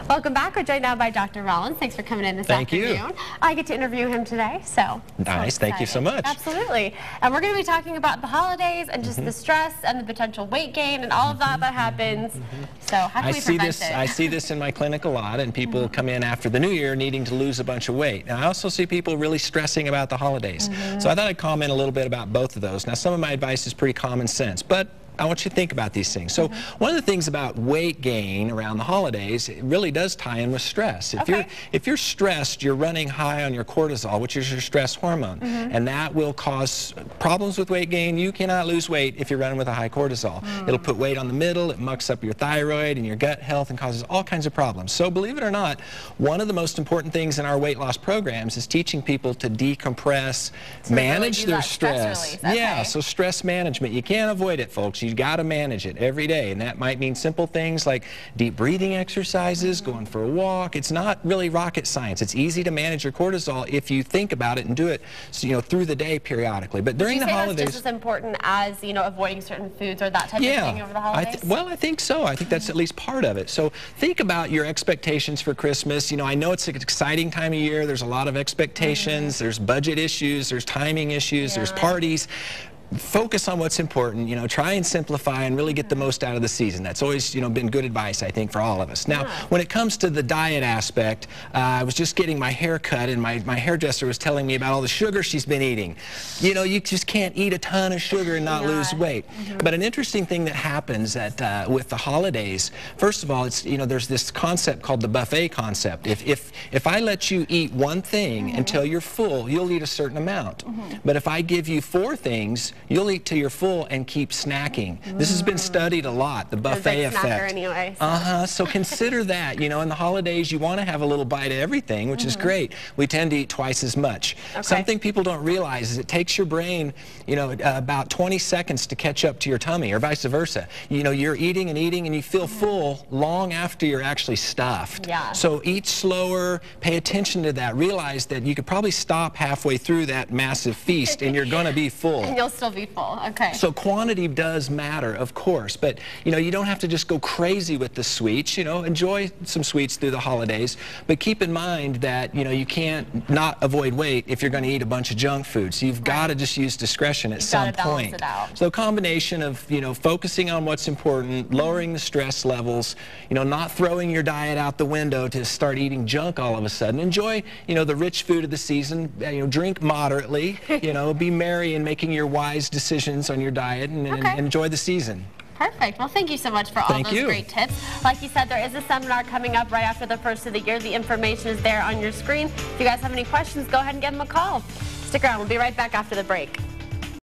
Welcome back. We're joined now by Dr. Rollins. Thanks for coming in this afternoon. Thank you. I get to interview him today, so nice. Thank you so much. Absolutely. And we're going to be talking about the holidays and just the stress and the potential weight gain and all of that happens. So how can we prevent it? I see this in my clinic a lot, and people come in after the new year needing to lose a bunch of weight. And I also see people really stressing about the holidays. So I thought I'd comment a little bit about both of those. Now, some of my advice is pretty common sense, but I want you to think about these things. So one of the things about weight gain around the holidays, it really does tie in with stress. If you're stressed, you're running high on your cortisol, which is your stress hormone, and that will cause problems with weight gain. You cannot lose weight if you're running with a high cortisol. It'll put weight on the middle, it mucks up your thyroid and your gut health and causes all kinds of problems. So believe it or not, one of the most important things in our weight loss programs is teaching people to decompress, manage their stress. Yeah, so stress management. You can't avoid it, folks. You got to manage it every day, and that might mean simple things like deep breathing exercises, going for a walk. It's not really rocket science. It's easy to manage your cortisol if you think about it and do it, through the day periodically. But during the holidays, that's just as important as avoiding certain foods or that type of thing over the holidays. Well, I think so. I think that's at least part of it. So think about your expectations for Christmas. I know it's an exciting time of year. There's a lot of expectations. There's budget issues. There's timing issues. There's parties. Focus on what's important, try and simplify and really get the most out of the season. That's always, been good advice, I think, for all of us. Now, when it comes to the diet aspect, I was just getting my hair cut, and my hairdresser was telling me about all the sugar she's been eating. You just can't eat a ton of sugar and not lose weight. But an interesting thing that happens with the holidays, first of all, it's, there's this concept called the buffet concept. If I let you eat one thing until you're full, you'll eat a certain amount. But if I give you 4 things, you'll eat till you're full and keep snacking. This has been studied a lot, the buffet effect. Anyway, so consider that. In the holidays, you want to have a little bite of everything, which is great. We tend to eat twice as much. Something people don't realize is it takes your brain, about 20 seconds to catch up to your tummy, or vice versa. You're eating and eating, and you feel full long after you're actually stuffed. So eat slower, pay attention to that. Realize that you could probably stop halfway through that massive feast, and you're going to be full. And you'll still be full. So quantity does matter, of course, but you don't have to just go crazy with the sweets. Enjoy some sweets through the holidays, but keep in mind that you can't not avoid weight if you're going to eat a bunch of junk food. So you've got to just use discretion at some point. So a combination of focusing on what's important, lowering the stress levels, not throwing your diet out the window to start eating junk all of a sudden. Enjoy the rich food of the season. Drink moderately. Be merry in making your wise decisions on your diet and enjoy the season. Perfect. Well, thank you so much for all those great tips. Like you said, there is a seminar coming up right after the first of the year. The information is there on your screen. If you guys have any questions, go ahead and give them a call. Stick around. We'll be right back after the break.